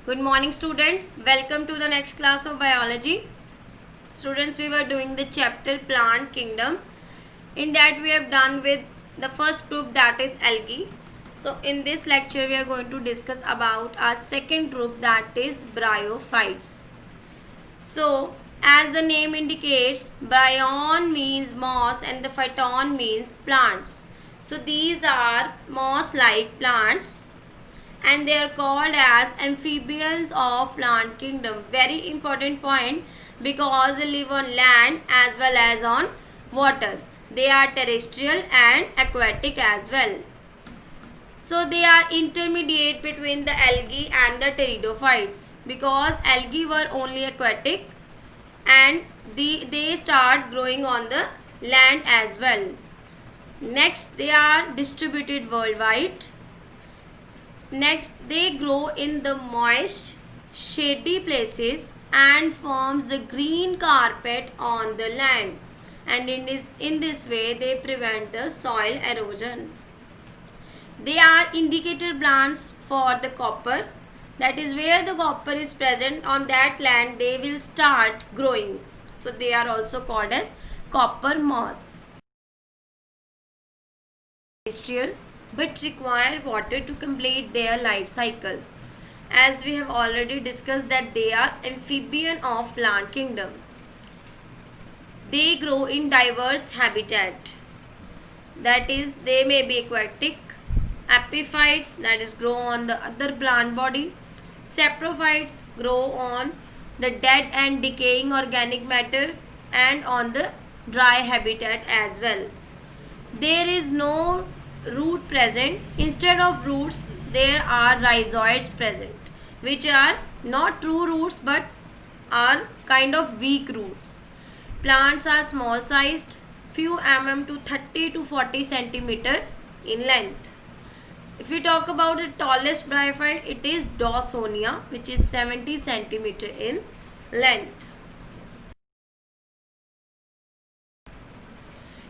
Good morning students. Welcome to the next class of biology. Students, we were doing the chapter plant kingdom. In that we have done with the first group, that is algae. So in this lecture we are going to discuss about our second group, that is bryophytes. So as the name indicates, bryon means moss and the phyton means plants. So these are moss like plants and they are called as amphibians of plant kingdom. Very important point, because they live on land as well as on water. They are terrestrial and aquatic as well. So they are intermediate between the algae and the pteridophytes, because algae were only aquatic and they start growing on the land as well. Next, they are distributed worldwide. Next, they grow in the moist, shady places and forms the green carpet on the land. And in this way, they prevent the soil erosion. They are indicator plants for the copper. That is, where the copper is present on that land, they will start growing. So they are also called as copper moss. Terrestrial, but require water to complete their life cycle. As we have already discussed that they are amphibian of plant kingdom. They grow in diverse habitat. That is, they may be aquatic, epiphytes, that is grow on the other plant body, saprophytes grow on the dead and decaying organic matter and on the dry habitat as well. There is no root present. Instead of roots, there are rhizoids present, which are not true roots but are kind of weak roots. Plants are small sized, few to 30 to 40 centimeter in length. If we talk about the tallest bryophyte, it is Dawsonia, which is 70 centimeter in length.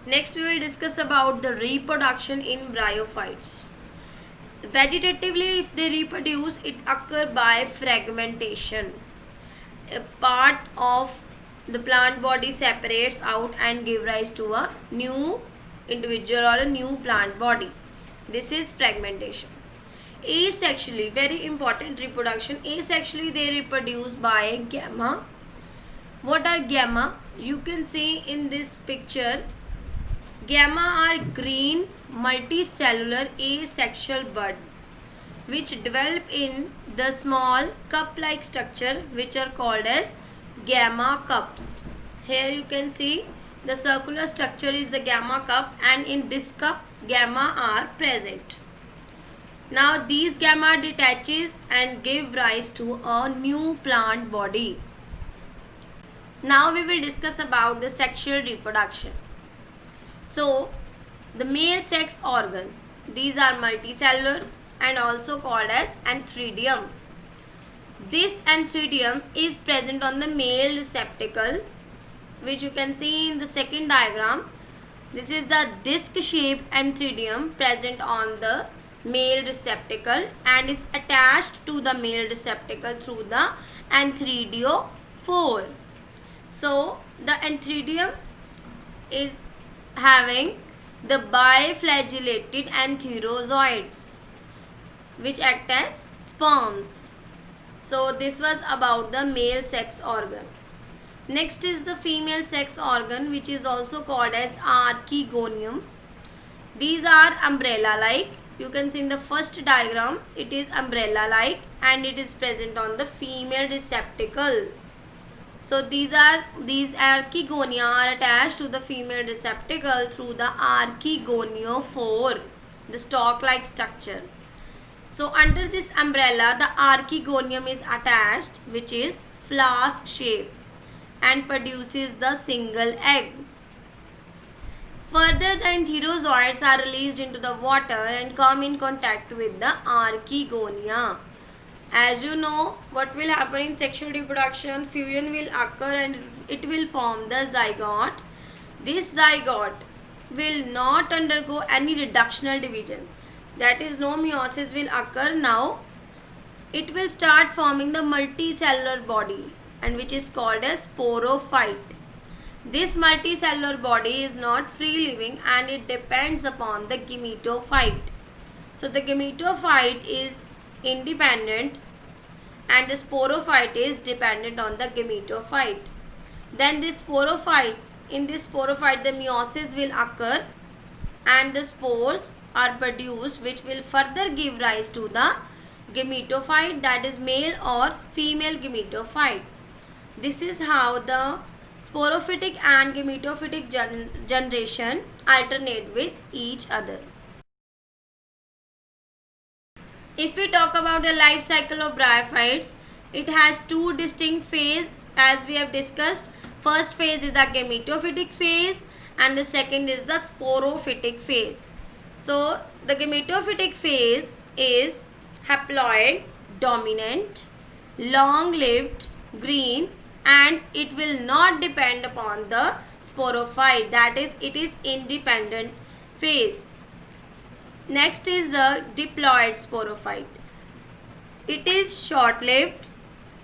Next, we will discuss about the reproduction in bryophytes. Vegetatively, if they reproduce, it occurs by fragmentation. A part of the plant body separates out and give rise to a new individual or a new plant body. This is fragmentation. Asexually, very important reproduction. Asexually, they reproduce by gamma. What are gamma? You can see in this picture. Gamma are green multicellular asexual bud which develop in the small cup-like structure which are called as gamma cups. Here you can see the circular structure is the gamma cup, and in this cup gamma are present. Now these gamma detaches and give rise to a new plant body. Now we will discuss about the sexual reproduction. So, the male sex organ, these are multicellular and also called as antheridium. This antheridium is present on the male receptacle, which you can see in the second diagram. This is the disc-shaped antheridium present on the male receptacle and is attached to the male receptacle through the antheridiophore. So, the antheridium is having the biflagellated antherozoids which act as sperms. So this was about the male sex organ. Next is the female sex organ, which is also called as archegonium. These are umbrella like. You can see in the first diagram it is umbrella like and it is present on the female receptacle. So these archegonia are attached to the female receptacle through the archegoniophore, the stalk-like structure. So under this umbrella, the archegonium is attached, which is flask shape and produces the single egg. Further, the antherozoids are released into the water and come in contact with the archegonia. As you know, what will happen in sexual reproduction, fusion will occur and it will form the zygote. This zygote will not undergo any reductional division. That is, no meiosis will occur. Now, it will start forming the multicellular body, and which is called as sporophyte. This multicellular body is not free living and it depends upon the gametophyte. So the gametophyte is independent and the sporophyte is dependent on the gametophyte. Then this sporophyte, in this sporophyte the meiosis will occur and the spores are produced, which will further give rise to the gametophyte, that is male or female gametophyte. This is how the sporophytic and gametophytic generation alternate with each other. If we talk about the life cycle of bryophytes, it has two distinct phases as we have discussed. First phase is the gametophytic phase and the second is the sporophytic phase. So the gametophytic phase is haploid, dominant, long-lived, green, and it will not depend upon the sporophyte, that is, it is independent phase. Next is the diploid sporophyte. It is short-lived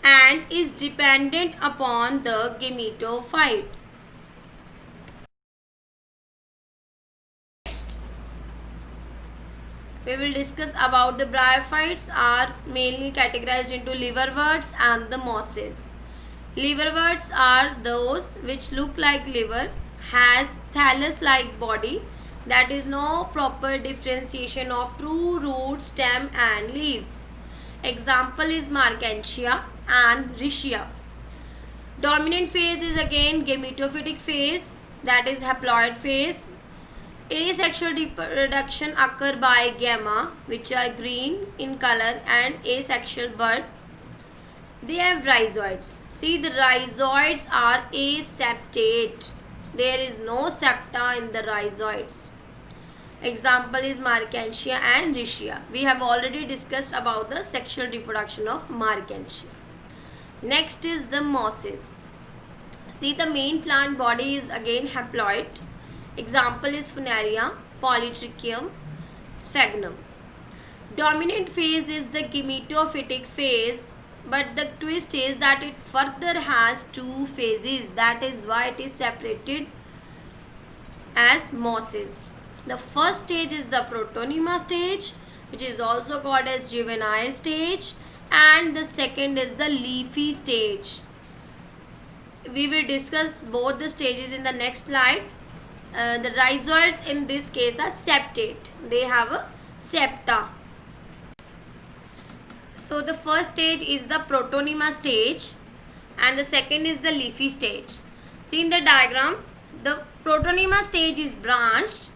and is dependent upon the gametophyte. Next, we will discuss about the bryophytes are mainly categorized into liverworts and the mosses. Liverworts are those which look like liver, has thallus-like body, that is no proper differentiation of true root, stem and leaves. Example is Marchantia and Riccia. Dominant phase is again gametophytic phase, that is haploid phase. Asexual reproduction occur by gamma, which are green in color, and asexual bud. They have rhizoids. See, the rhizoids are aseptate. There is no septa in the rhizoids. Example is Marchantia and Riccia. We have already discussed about the sexual reproduction of Marchantia. Next is the mosses. See, the main plant body is again haploid. Example is Funaria, Polytrichium, Sphagnum. Dominant phase is the gametophytic phase, but the twist is that it further has two phases. That is why it is separated as mosses. The first stage is the protonema stage, which is also called as juvenile stage, and the second is the leafy stage. We will discuss both the stages in the next slide. The rhizoids in this case are septate. They have a septa. So the first stage is the protonema stage and the second is the leafy stage. See in the diagram, the protonema stage is branched,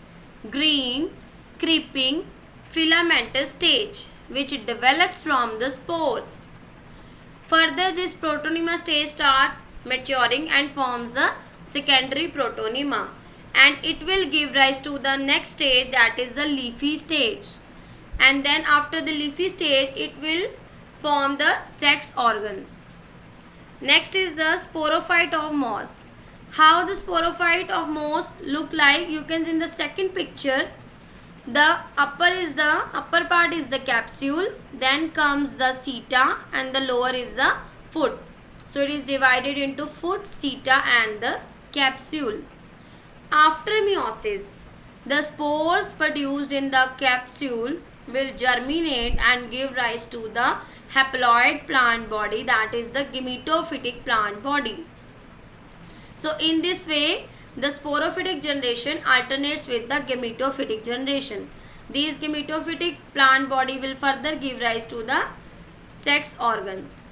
green, creeping, filamentous stage, which develops from the spores. Further, this protonema stage starts maturing and forms the secondary protonema, and it will give rise to the next stage, that is the leafy stage. And then after the leafy stage, it will form the sex organs. Next is the sporophyte of moss. How the sporophyte of moss look like, you can see in the second picture. The upper part is the capsule, then comes the seta, and the lower is the foot. So it is divided into foot, seta and the capsule. After meiosis, the spores produced in the capsule will germinate and give rise to the haploid plant body, that is the gametophytic plant body. So in this way, the sporophytic generation alternates with the gametophytic generation. These gametophytic plant body will further give rise to the sex organs.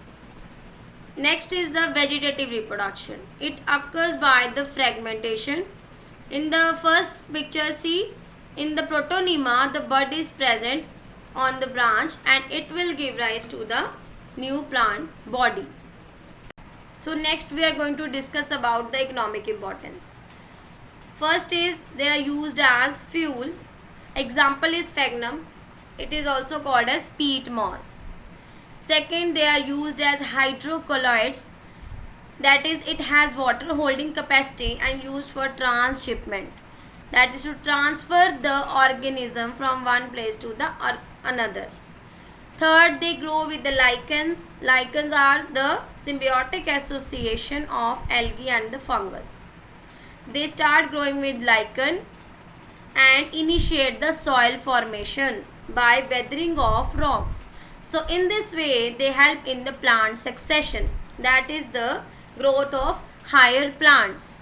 Next is the vegetative reproduction. It occurs by the fragmentation. In the first picture, see, in the protonema, the bud is present on the branch and it will give rise to the new plant body. So next we are going to discuss about the economic importance. First is they are used as fuel. Example is sphagnum. It is also called as peat moss. Second, they are used as hydrocolloids. That is, it has water holding capacity and used for transshipment. That is to transfer the organism from one place to the another. Third, they grow with the lichens. Lichens are the symbiotic association of algae and the fungus. They start growing with lichen and initiate the soil formation by weathering of rocks. So in this way they help in the plant succession, that is the growth of higher plants.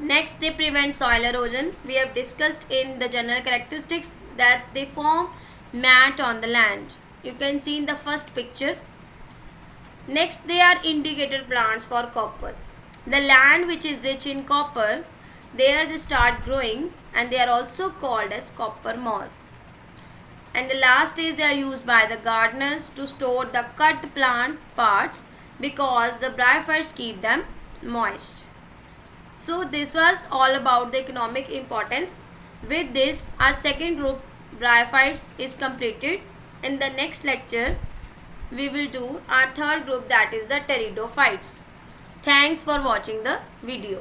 Next, they prevent soil erosion. We have discussed in the general characteristics that they form mat on the land. You can see in the first picture. Next, they are indicator plants for copper. The land which is rich in copper, there they start growing and they are also called as copper moss. And the last is they are used by the gardeners to store the cut plant parts because the bryophytes keep them moist. So this was all about the economic importance. With this, our second group bryophytes is completed. In the next lecture, we will do our third group, that is the pteridophytes. Thanks for watching the video.